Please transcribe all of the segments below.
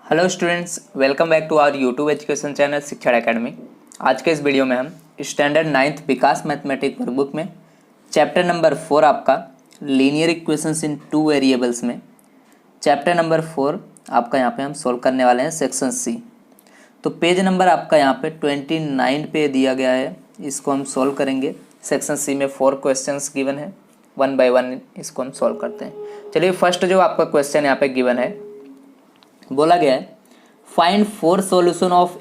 Hello students, welcome back to our YouTube education channel Shikshan academy. आज के इस video में हम standard 9th Vikas mathematics workbook में चैप्टर नंबर 4 आपका linear equations in two variables में चैप्टर नंबर 4 आपका यहाँ पे हम सॉल्व करने वाले हैं सेक्शन सी। तो पेज नंबर आपका यहाँ पे 29 पे दिया गया है, इसको हम सॉल्व करेंगे। सेक्शन सी में 4 क्वेश्चंस गिवन है, 1 बाय 1 इसको हम सॉल्व करते हैं। चलिए फर्स्ट जो आपका क्वेश्चन यहाँ पे गिवन है, बोला गया है find 4 solution of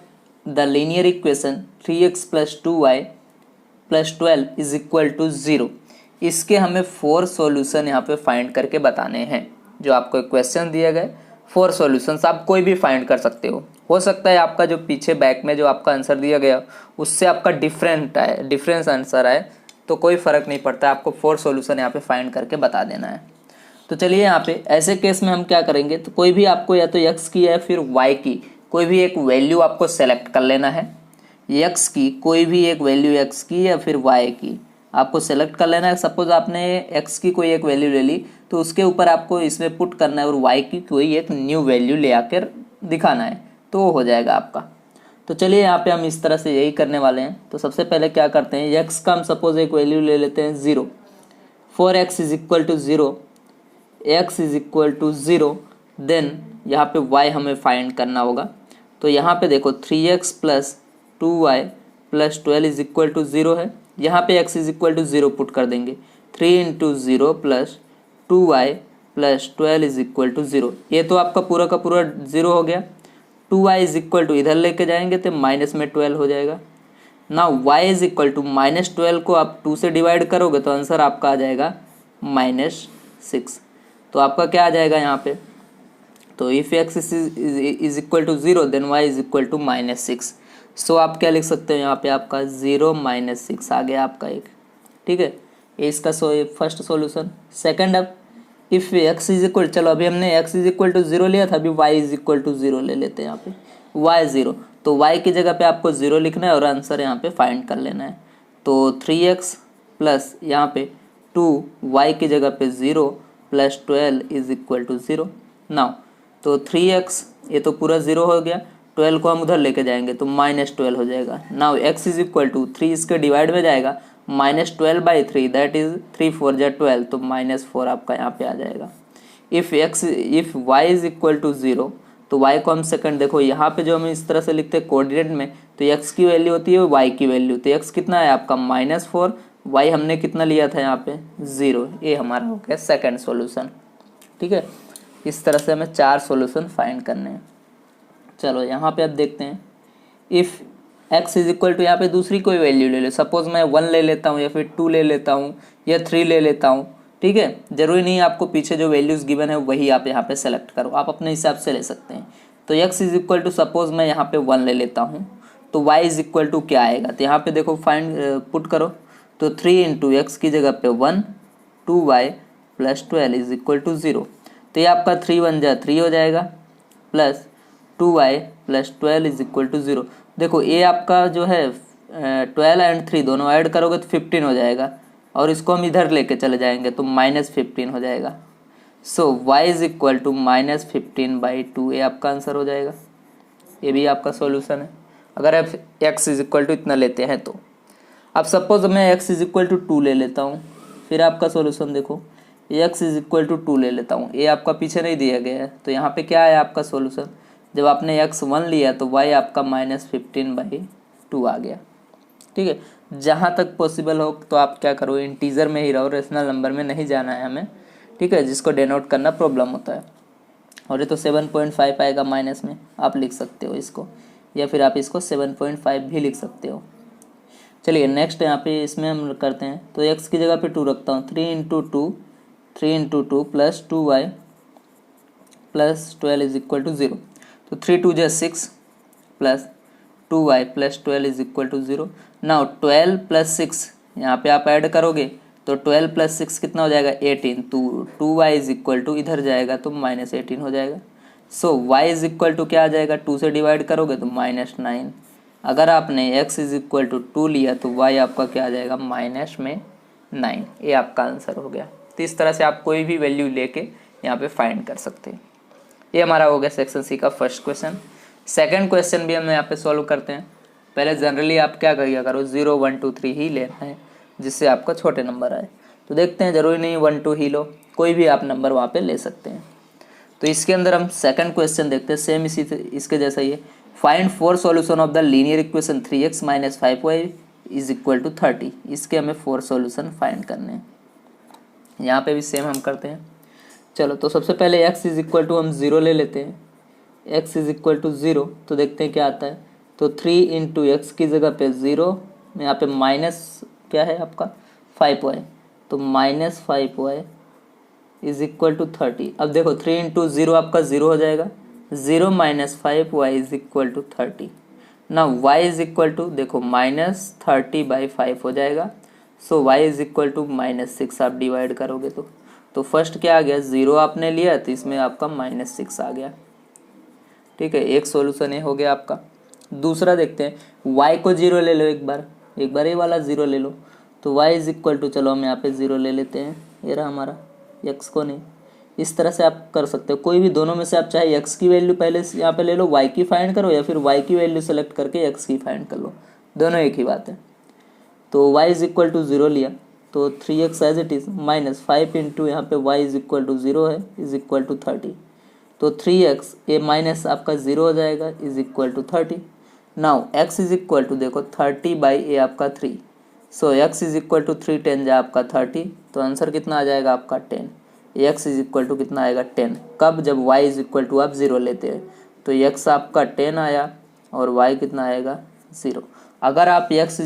the linear equation 3x plus 2y plus 12 is equal to 0। इसके हमें 4 सॉल्यूशन यहाँ पे फाइंड करके बताने हैं। जो आपको क्वेश्चन दिया गया 4 सॉल्यूशंस आप कोई भी फाइंड कर सकते हो सकता है आपका जो पीछे बैक में जो आपका आंसर दिया गया उससे आपका डिफरेंस आंसर आए, तो कोई फ़र्क नहीं पड़ता, आपको 4 सॉल्यूशन यहाँ पे फाइंड करके बता देना है। तो चलिए यहाँ पे ऐसे केस में हम क्या करेंगे, तो कोई भी आपको या तो x की या फिर y की कोई भी एक वैल्यू आपको सेलेक्ट कर लेना है। x की कोई भी एक वैल्यू x की या फिर y की आपको सेलेक्ट कर लेना है। सपोज आपने x की कोई एक वैल्यू ले ली तो उसके ऊपर आपको इसमें पुट करना है और y की कोई एक न्यू वैल्यू ले आकर दिखाना है, तो वो हो जाएगा आपका। तो चलिए यहाँ पे हम इस तरह से यही करने वाले हैं। तो सबसे पहले क्या करते हैं, x का हम सपोज एक वैल्यू ले लेते हैं 0। For x is equal to 0, x is equal to 0, then यहाँ पे y हमें फाइंड करना होगा। तो यहाँ पे देखो 3x plus 2y plus 12 is equal to 0 है। यहाँ पे x is equal to 0 put कर देंगे। 3 into 0 plus 2y plus 12 is equal to 0। ये तो आपका पूरा का पूरा 0 हो गया। 2y इज इक्वल टू इधर लेके जाएंगे तो माइनस में 12 हो जाएगा ना। y इज इक्वल टू -12 को आप 2 से डिवाइड करोगे तो आंसर आपका आ जाएगा -6। तो आपका क्या आ जाएगा यहाँ पे, तो if x is equal to 0 then y is equal to -6। So आप क्या लिख सकते हो यहाँ पे, आपका 0 -6 आ गया आपका एक। ठीक है, ये इसका फर्स्ट सॉल्यूशन। सेकंड, अब इफ़ x इज इक्वल, चलो अभी हमने x इज इक्वल टू 0 लिया था, अभी y इज इक्वल टू 0 ले लेते हैं यहाँ पे। y 0, तो y की जगह पे आपको 0 लिखना है और आंसर यहाँ पे फाइंड कर लेना है। तो 3x प्लस यहाँ पे 2y की जगह पे 0 plus 12 is equal to 0। Now तो 3x ये तो पूरा 0 हो गया, 12 को हम उधर लेके जाएंगे तो -12 हो जाएगा। Now x is equal to 3 इसके डिवाइड में जाएगा -12/3, दैट इज 3 4 जा 12, तो -4 आपका यहाँ पे आ जाएगा। If y is equal to 0, तो y को हम सेकंड, देखो यहाँ पे जो हम इस तरह से लिखते हैं कोऑर्डिनेट में, तो x की वैल्यू होती है y की वैल्यू। तो x कितना है आपका -4, y हमने कितना लिया था यहाँ पे 0। ये हमारा हो गया सेकंड सॉल्यूशन। ठीक है, इस तरह से हमें 4 सॉल्यूशन फाइंड करने हैं। चलो यहाँ पे अब देखते हैं, if x is equal to, यहाँ पे दूसरी कोई वैल्यू ले लो। सपोज मैं 1 ले लेता हूँ या फिर 2 ले लेता हूँ या 3 ले लेता हूँ। ठीक है, जरूरी नहीं आपको पीछे जो वैल्यूज़ गिवन है वही आप यहाँ पे सेलेक्ट करो, आप अपने हिसाब से ले सकते हैं। तो x is equal to, suppose मैं यहाँ पे 1 ले लेता हूँ, तो y इज इक्वल टू क्या आएगा, तो यहाँ पे देखो फाइंड पुट करो। तो 3 इंटू एक्स की जगह पे 1, 2y plus 12 is equal to 0। तो ये आपका 3 1 जा 3 हो जाएगा, plus 2y plus 12 is equal to 0। देखो ये आपका जो है 12 एंड 3 दोनों ऐड करोगे तो 15 हो जाएगा, और इसको हम इधर लेके चले जाएंगे तो -15 हो जाएगा। So y is equal to -15/2, ये आपका आंसर हो जाएगा। ये भी आपका सॉल्यूशन है अगर आप x इज इक्वल टू इतना लेते हैं तो। अब सपोज मैं x इज इक्वल टू 2 ले लेता हूँ, फिर आपका सॉल्यूशन देखो, x इज इक्वल टू 2 ले लेता हूँ, ये आपका पीछे नहीं दिया गया है, तो यहाँ पे क्या है आपका सॉल्यूशन, जब आपने x 1 लिया तो y आपका -15/2 आ गया। ठीक है, जहाँ तक पॉसिबल हो तो आप क्या करो, इंटीजर में ही रहो, रेशनल नंबर में नहीं जाना है हमें। ठीक है, जिसको डिनोट करना प्रॉब्लम होता है। और ये तो 7.5 आएगा माइनस में, आप लिख सकते हो इसको, या फिर आप इसको 7.5 भी लिख सकते हो। चलिए नेक्स्ट यहाँ पे इसमें हम करते हैं। तो x की जगह पे 2 रखता हूँ, 3 into 2 plus 2y plus 12 is equal to 0। तो 3 2 जा 6 plus 2y plus 12 is equal to 0। Now 12 plus 6 यहाँ पे आप ऐड करोगे तो 12 प्लस 6 कितना हो जाएगा 18। तो 2y इज इक्वल टू इधर जाएगा तो -18 हो जाएगा। So y is equal to क्या आ जाएगा, 2 से डिवाइड करोगे तो -9। अगर आपने x इज इक्वल टू 2 लिया तो y आपका क्या आ जाएगा -9। ये आपका आंसर हो गया। तो इस तरह से आप कोई भी वैल्यू लेके यहाँ पे फाइंड कर सकते हैं। ये हमारा हो गया सेक्शन सी का फर्स्ट क्वेश्चन। सेकंड क्वेश्चन भी हम यहाँ पे सॉल्व करते हैं। पहले जनरली आप क्या करिए करो 0 1 2 3 ही लेना है जिससे आपका छोटे नंबर आए। तो देखते हैं, जरूरी नहीं 1 2 ही लो, कोई भी आप नंबर वहाँ पे ले सकते हैं। तो इसके अंदर हम सेकंड क्वेश्चन देखते हैं, सेम इसी इसके जैसा ही है। Find 4 solution of the linear equation 3x - 5y = 30। इसके हमें 4 सॉल्यूशन फाइंड करने हैं। यहाँ पे भी सेम हम करते हैं। चलो, तो सबसे पहले x = हम 0 ले लेते हैं। x = 0 तो देखते हैं क्या आता है। तो 3 × x की जगह पे 0, यहाँ पे माइनस क्या है आपका 5y, तो -5y = 30। अब देखो 3 × 0 आपका 0 हो जाएगा, 0 - 5y = 30। ना y देखो -30/5 हो जाएगा। सो y -6 आप डिवाइड करोगे तो फर्स्ट क्या आ गया, 0 आपने लिया तो इसमें आपका -6 आ गया। ठीक है, एक सॉल्यूशन ये हो गया आपका। दूसरा देखते हैं, y को 0 ले लो, एक बार ये वाला 0 ले लो। तो y चलो हम यहाँ पे 0 ले लेते हैं, ये रहा हमारा, x को नहीं। इस तरह से आप कर सकते हो, कोई भी दोनों में से आप चाहे x की वैल्यू पहले यहाँ पे ले लो, y की फाइंड करो, या फिर y की वैल्यू सेलेक्ट करके x की फाइंड कर लो, दोनों एक ही बात है। तो y = 0 लिया तो 3x एज इट इज़ -5 × यहाँ पे y = 0 है = 30। तो 3x ये माइनस आपका 0 हो जाएगा = 30। नाउ x देखो 30/a आपका 3। सो x = 3 10 जा आपका 30। तो आंसर कितना आ जाएगा आपका 10। x कितना आएगा 10। कब, जब y आप 0 लेते हैं। तो x आपका 10 आया और y कितना आएगा 0। अगर आप x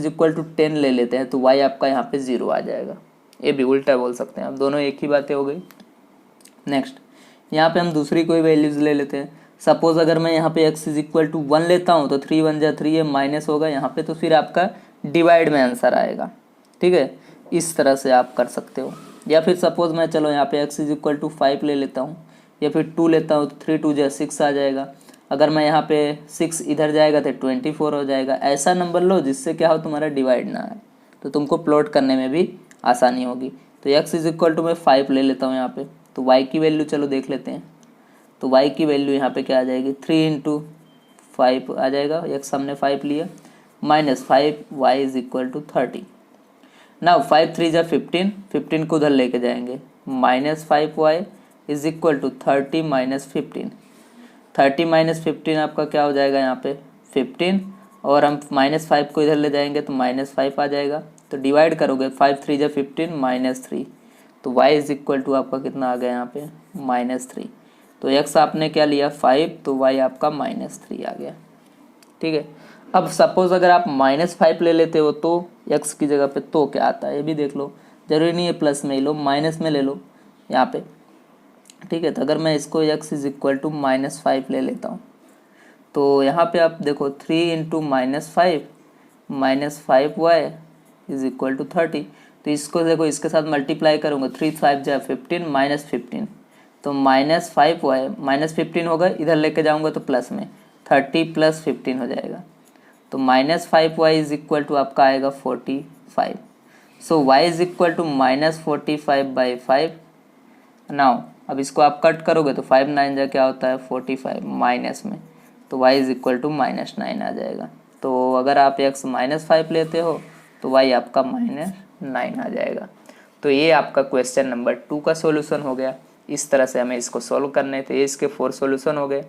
10 ले लेते हैं तो y आपका यहाँ पे 0 आ जाएगा। ये भी उल्टा बोल सकते हैं आप, दोनों एक ही बातें हो गई। नेक्स्ट, यहाँ पे हम दूसरी कोई वैल्यूज़ ले लेते हैं। सपोज अगर मैं यहाँ पे x 1 लेता हूँ तो 3 1 जा 3, ये माइनस होगा यहाँ पे, तो फिर आपका डिवाइड में आंसर आएगा। ठीक है, इस तरह से आप कर सकते हो। या फिर सपोज मैं चलो यहाँ पे x 5 ले लेता हूँ, या फिर 2 लेता हूँ तो 3 2 जा 6 आ जाएगा। अगर मैं यहाँ पे 6 इधर जाएगा तो 24 हो जाएगा। ऐसा नंबर लो जिससे क्या हो, तुम्हारा डिवाइड ना आए, तो तुमको प्लॉट करने में भी आसानी होगी। तो x मैं 5 ले लेता हूँ यहाँ पे। तो y की वैल्यू चलो देख लेते हैं। तो y की वैल्यू यहाँ पे क्या आ जाएगी, 3 × 5 आ जाएगा, x हमने 5 लिया, -5y = 30। नाउ 5 3 जा 15, 15 को उधर लेके जाएंगे, -5y = 30 - 15। 30 - 15 आपका क्या हो जाएगा यहाँ पे 15, और हम -5 को इधर ले जाएंगे तो -5 आ जाएगा। तो डिवाइड करोगे 5 3 जा 15 -3, तो y = आपका कितना आ गया यहाँ पे -3। तो x आपने क्या लिया 5, तो y आपका -3 आ गया। ठीक है, अब सपोज अगर आप -5 ले लेते हो तो x की जगह पे तो क्या आता है ये भी देख लो, जरूरी नहीं है प्लस में ही लो, माइनस में ले लो यहाँ पे। ठीक है, तो अगर मैं इसको x = -5 ले लेता हूँ तो यहाँ पे आप देखो 3 × -5y = 30। तो इसको देखो इसके साथ मल्टीप्लाई करूँगा, 3 5 जा 15 -15, तो -5y -15 होगा, इधर लेके जाऊँगा तो प्लस में 30 + 15 हो जाएगा। तो -5y = आपका आएगा 45। सो y = -45/5। नाउ अब इसको आप कट करोगे तो 5 9 जा क्या होता है 45 माइनस में, तो y = -9 आ जाएगा। तो अगर आप x -5 लेते हो तो y आपका -9 आ जाएगा। तो ये आपका क्वेश्चन नंबर 2 का सॉल्यूशन हो गया। इस तरह से हमें इसको सॉल्व करने थे, इसके 4 सॉल्यूशन हो गए।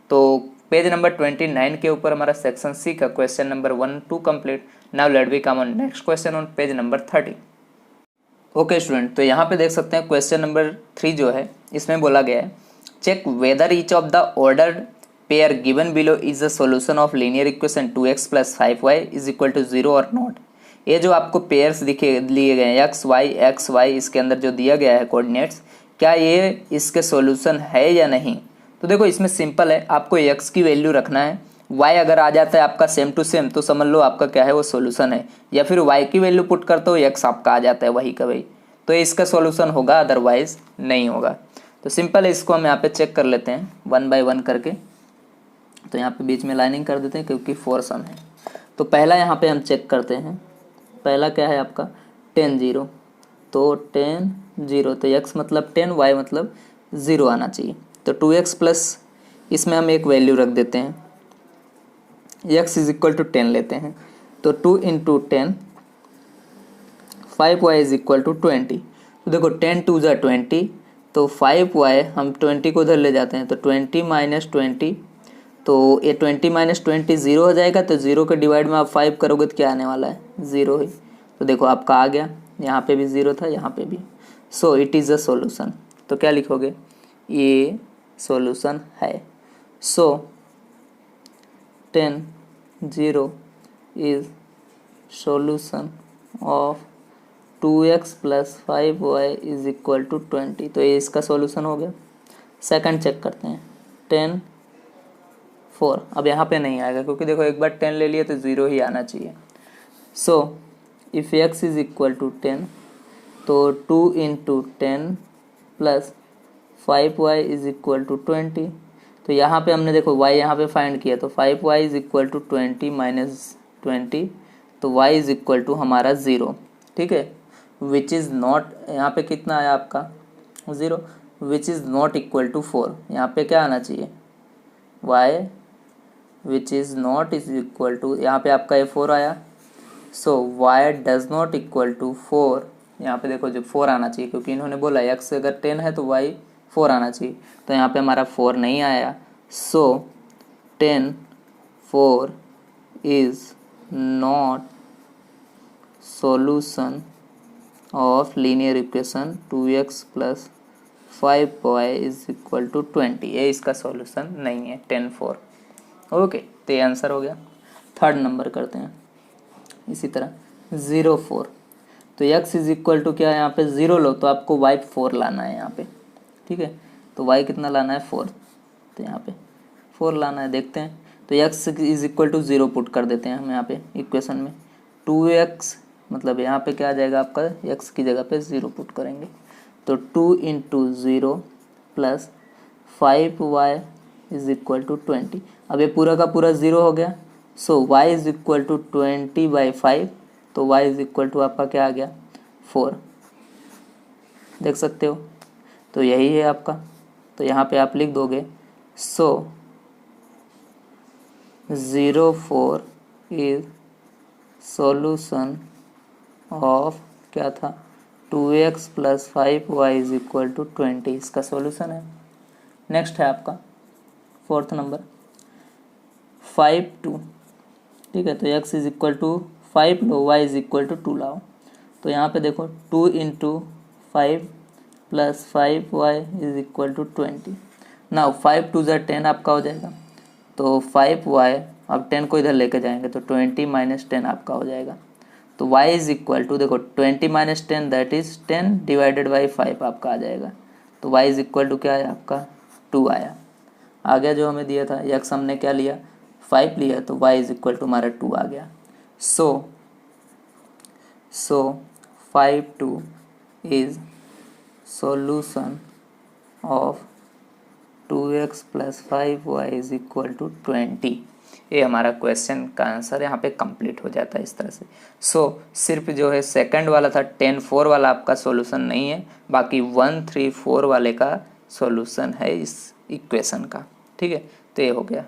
तो पेज नंबर 29 के ऊपर हमारा सेक्शन सी का question number 1 2 complete. Now let we come on next question on page number 30। Okay student, तो यहाँ पे देख सकते हैं क्वेश्चन नंबर 3 जो है इसमें बोला गया है, check whether each of the ordered pair given below is a solution of linear equation 2x + 5y = 0 और नॉट। ये जो आपको पेयर्स लिए गए हैं x y इसके अंदर जो दिया गया है कोऑर्डिनेट्स, क्या ये इसके सॉल्यूशन है या नहीं। तो देखो इसमें सिंपल है, आपको x की वैल्यू रखना है, y अगर आ जाता है आपका सेम टू सेम तो समझ लो आपका क्या है वो सॉल्यूशन है, या फिर y की वैल्यू पुट करते हो x आपका आ जाता है वही का वही, तो ये इसका सॉल्यूशन होगा, अदरवाइज नहीं होगा। तो सिंपल है, इसको हम यहाँ पे चेक कर लेते हैं 1 बाय 1 करके। तो यहाँ पे बीच में लाइनिंग कर देते हैं क्योंकि 4 सम है। तो पहला यहाँ पे हम चेक करते हैं, पहला क्या है आपका 10 0, तो 10 0, तो x मतलब 10 y मतलब 0 आना चाहिए। तो 2x प्लस इसमें हम एक वैल्यू रख देते हैं, x इज इक्वल टू 10 लेते हैं, तो 2 into 10, 5y is equal to 20। तो देखो 10 टू ज़ा 20, तो 5y हम 20 को उधर ले जाते हैं, तो 20 माइनस 20, तो ये 20 माइनस 20 ज़ीरो हो जाएगा, तो ज़ीरो के डिवाइड में आप 5 करोगे तो क्या आने वाला है, ज़ीरो ही। तो देखो आपका आ गया, यहाँ पे भी ज़ीरो था, यहाँ पे भी। So it is a solution. तो क्या लिखोगे, ये सॉल्यूशन है। So 10 0 is solution of 2x plus 5y is equal to 20। तो ये इसका सॉल्यूशन हो गया। सेकंड चेक करते हैं, 10 4। अब यहाँ पे नहीं आएगा क्योंकि देखो एक बार 10 ले लिए तो 0 ही आना चाहिए। So if x is equal to 10, तो 2 into 10 plus 5y is equal to 20। तो यहाँ पे हमने देखो y यहाँ पे फाइंड किया, तो 5y is equal to 20 minus 20, तो y इज इक्वल टू हमारा 0। ठीक है, विच इज़ नॉट, यहाँ पे कितना आया आपका 0, which is not equal to 4। यहाँ पे क्या आना चाहिए, y which is not is equal to, यहाँ पे आपका ये 4 आया। So y does not equal to 4। यहाँ पे देखो जो 4 आना चाहिए, क्योंकि इन्होंने बोला x अगर 10 है तो y 4 आना चाहिए, तो यहाँ पे हमारा 4 नहीं आया। So 10 4 is not solution of linear equation 2x plus 5y is equal to 20। ये इसका सॉल्यूशन नहीं है, 10 4। ओके, तो ये आंसर हो गया। थर्ड नंबर करते हैं इसी तरह 0 4। तो x इज इक्वल टू क्या है, यहाँ पे 0 लो तो आपको y 4 लाना है यहाँ पे। ठीक है, तो y कितना लाना है 4, तो यहाँ पे 4 लाना है। देखते हैं, तो x is equal to 0 put कर देते हैं हम यहाँ पे इक्वेशन में। 2x मतलब यहाँ पे क्या आ जाएगा आपका, x की जगह पे 0 पुट करेंगे, तो 2 into 0 plus 5y is equal to 20। अब ये पूरा का पूरा 0 हो गया। So y is equal to 20/5, तो y इज इक्वल टू आपका क्या आ गया 4। देख सकते हो, तो यही है आपका। तो यहाँ पे आप लिख दोगे, सो 0 4 इज सॉल्यूशन ऑफ क्या था 2x plus 5y is equal to 20। इसका सॉल्यूशन है। नेक्स्ट है आपका फोर्थ नंबर 5 2। ठीक है, तो x इज इक्वल टू 5 लो, y इज इक्वल टू 2 लाओ। तो यहाँ पे देखो 2 into 5 plus 5y is equal to 20। Now 5 2 ज़ा 10 आपका हो जाएगा, तो 5y, अब 10 को इधर लेके जाएंगे तो 20 माइनस 10 आपका हो जाएगा। तो y इज इक्वल टू देखो 20 minus 10 that is 10 divided by 5 आपका आ जाएगा। तो y इज इक्वल टू क्या है आपका 2 आया। आ गया जो हमें दिया था, x हमने क्या लिया 5 लिया, तो y इज इक्वल टू हमारा 2 आ गया। So 5 2 is solution of 2x plus 5y is equal to 20। ये हमारा क्वेश्चन का आंसर यहाँ पे कंप्लीट हो जाता है इस तरह से। सिर्फ जो है सेकंड वाला था 10 4 वाला आपका सॉल्यूशन नहीं है, बाकी 1 3 4 वाले का सॉल्यूशन है इस इक्वेशन का। ठीक है, तो ये हो गया।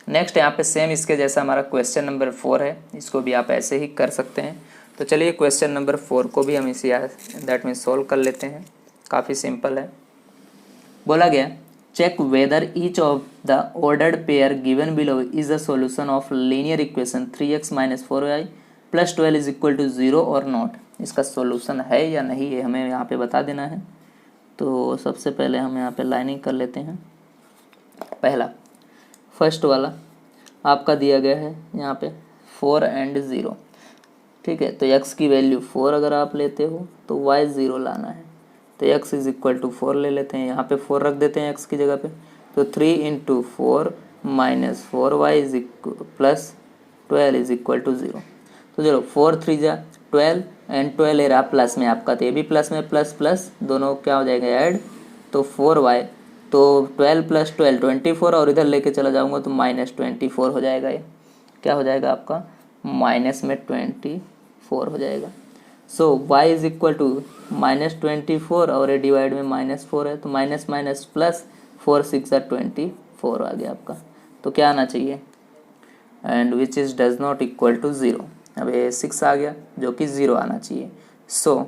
नेक्स्ट यहाँ पे सेम इसके जैसा हमारा क्वेश्चन नंबर 4 है, इसको भी आप ऐसे ही कर सकते हैं। तो चलिए क्वेश्चन नंबर 4 को भी हम इसी दैट मीन सोल्व कर लेते हैं। काफ़ी सिंपल है। बोला गया check whether each of the ordered pair given below is a solution of linear equation 3x minus 4y plus 12 is equal to 0 और नॉट। इसका सॉल्यूशन है या नहीं ये हमें यहाँ पे बता देना है। तो सबसे पहले हम यहाँ पे लाइनिंग कर लेते हैं। पहला फर्स्ट वाला आपका दिया गया है यहाँ पे 4 एंड 0। ठीक है, तो x की वैल्यू 4 अगर आप लेते हो तो y 0 लाना है, तो x इज इक्वल टू 4 ले लेते हैं, यहाँ पे 4 रख देते हैं x की जगह पे। तो 3 into 4 minus 4y is plus 12 is equal to 0। तो चलो 4 3 जा 12 एंड 12 रहा प्लस में आपका, तो ये भी प्लस में प्लस प्लस दोनों क्या हो जाएगा ऐड, तो 4y, तो 12 प्लस 12 24 और इधर लेके चला जाऊँगा तो माइनस 24 हो जाएगा। ये क्या हो जाएगा आपका माइनस में 24 हो जाएगा। So y is equal to minus 24 और ये डिवाइड में -4 है, तो माइनस माइनस प्लस 4 6 24 आ गया आपका। तो क्या आना चाहिए, and which is does not equal to 0। अब ये 6 आ गया जो कि 0 आना चाहिए। So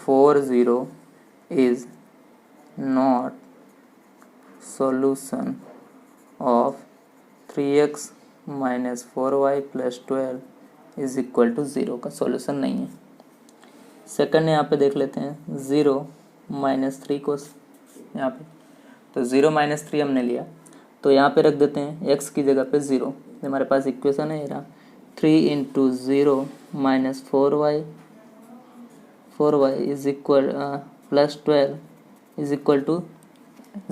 4 0 is not solution of 3x minus 4y plus 12 is equal to 0 का सॉल्यूशन नहीं है। सेकंड यहाँ पे देख लेते हैं 0 माइनस 3 को यहाँ पे, तो 0 माइनस 3 हमने लिया तो यहाँ पे रख देते हैं x की जगह पे 0। हमारे पास इक्वेशन है ये रहा, 3 into 0 minus 4y is equal plus 12 is equal to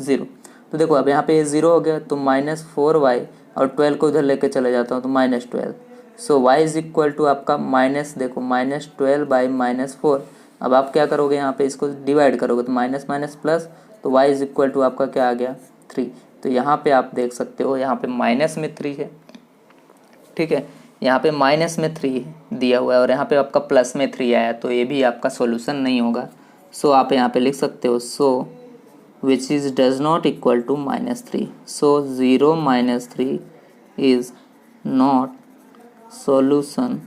0। तो देखो अब यहाँ पे 0 हो गया तो माइनस 4y और 12 को उधर लेके चले जाता हूँ तो minus 12। So y is equal to आपका माइनस, देखो माइनस 12 बाई माइनस 4। अब आप क्या करोगे, यहाँ पे इसको डिवाइड करोगे तो माइनस माइनस प्लस, तो y इज इक्वल टू आपका क्या आ गया 3। तो यहाँ पे आप देख सकते हो यहाँ पे माइनस में 3 है, ठीक है, यहाँ पे माइनस में 3 दिया हुआ है और यहाँ पे आपका प्लस में 3 आया, तो ये भी आपका सॉल्यूशन नहीं होगा। सो आप यहाँ पे लिख सकते हो so which is does not equal to minus 3। So 0 minus 3 is not solution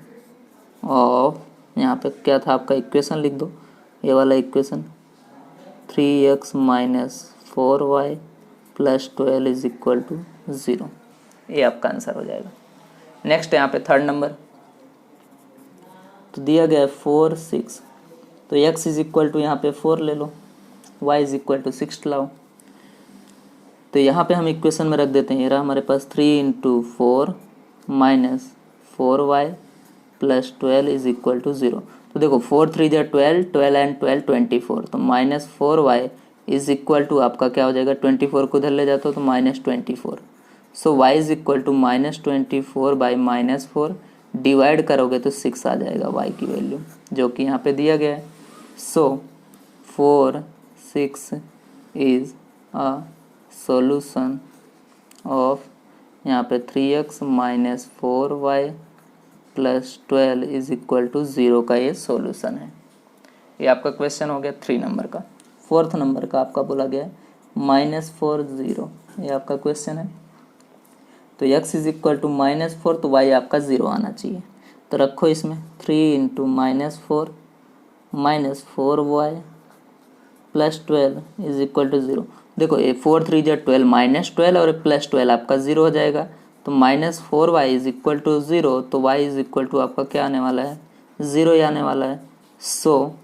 of, यहाँ पे क्या था आपका इक्वेशन लिख दो, ये वाला equation 3x minus 4y plus 12 is equal to 0। ये आपका आंसर हो जाएगा। नेक्स्ट यहाँ पे थर्ड नंबर तो दिया गया है 4 6, तो x इज इक्वल टू यहाँ पे 4 ले लो, y इज इक्वल टू 6 लाओ। तो यहाँ पे हम इक्वेशन में रख देते हैं, ये रहा हमारे पास 3 into 4 minus 4y plus 12 is equal to 0। तो देखो 4 3 जा 12, 12 एंड 12 24, तो minus 4y is equal to आपका क्या हो जाएगा, 24 को उधर ले जाते हो तो minus 24। So y is equal to minus 24 by minus 4, divide करोगे तो 6 आ जाएगा y की वैल्यू जो कि यहाँ पे दिया गया है। So 4 6 is a solution of यहाँ पे 3x minus 4y plus 12 is equal to 0 का ये सॉल्यूशन है। ये आपका क्वेश्चन हो गया 3 नंबर का। फोर्थ नंबर का आपका बोला गया है माइनस 4 0, ये आपका क्वेश्चन है। तो x is equal to minus 4, तो y आपका 0 आना चाहिए। तो रखो इसमें 3 into minus 4 minus 4y plus 12 is equal to 0। देखो ये 4 3 जा 12, माइनस 12 और प्लस 12 आपका 0 हो जाएगा, तो minus 4y is equal to 0, तो y इज इक्वल टू आपका क्या आने वाला है, 0 ही आने वाला है। सो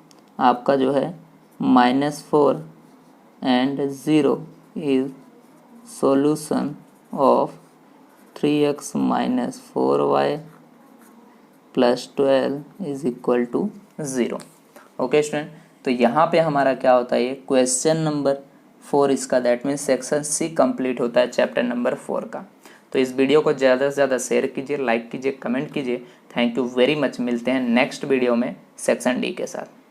आपका जो है minus 4 and 0 is solution of 3x minus 4y plus 12 is equal to 0। Okay student, तो यहाँ पे हमारा क्या होता है, ये क्वेश्चन नंबर 4 इसका, that means section C complete होता है चैप्टर नंबर 4 का। तो इस वीडियो को ज़्यादा से ज़्यादा शेयर कीजिए, लाइक कीजिए, कमेंट कीजिए। Thank you very much. मिलते हैं नेक्स्ट वीडियो में सेक्शन डी के साथ।